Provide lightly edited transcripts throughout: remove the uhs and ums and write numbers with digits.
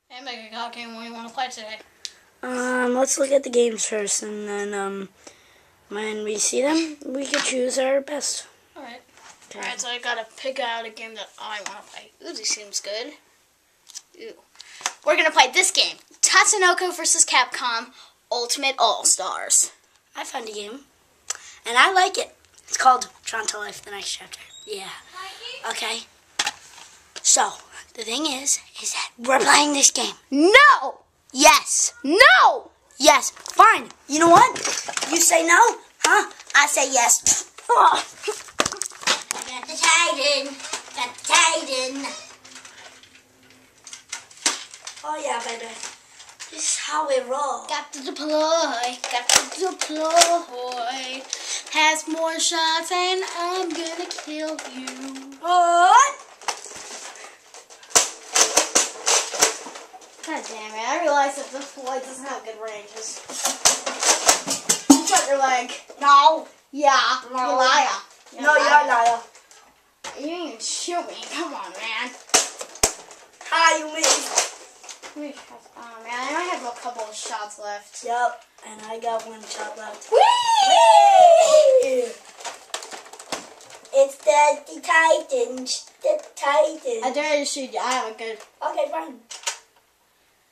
Hey, Mega God Game, what do you want to play today? Let's look at the games first, and then, when we see them, we can choose our best. Alright. Okay. Alright, so I gotta pick out a game that I want to play. Ooh, this seems good. Ooh. We're gonna play this game. Tatsunoko vs. Capcom Ultimate All-Stars. I found a game, and I like it. It's called Tron to Life, the next chapter. Yeah. Okay. So, the thing is that we're playing this game. No! Yes. No! Yes. Fine. You know what? You say no? Huh? I say yes. Oh. Got the Titan. Got the Titan. Oh, yeah, baby. This is how we roll. Got to deploy. Got to deploy. Has more shots and I'm gonna kill you. What? God damn it, I realize that this boy doesn't have good ranges. Shut your leg. No. Yeah, No. you're a liar. No, you're a liar. You didn't even shoot me. Come on, man. Hi, you missed. Oh, man, I only have a couple of shots left. Yep, and I got one shot left. Whee! It's the Titans. The Titans. I dare you to shoot you. I have a good... Okay, fine.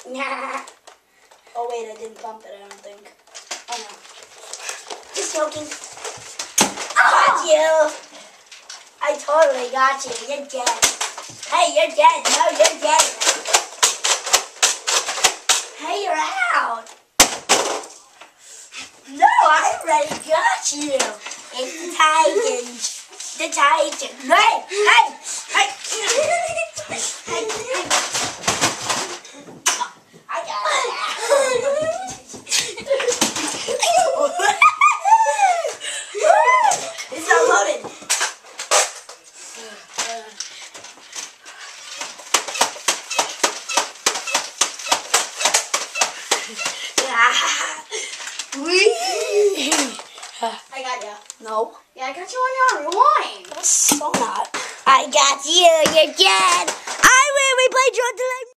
Nah. Oh, wait, I didn't bump it, I don't think. Oh, no. Just smoking. Got you. I totally got you. You're dead. Hey, you're dead. No, you're dead. Hey, you're out. No, I already got you. It's the Titans. The Titans. Hey, hey, hey. Hey, hey. I got it. It's not loaded. I got you. No. Yeah, I got you on your rewind. So not. I got you. You're dead. I win. We played Draw to Life.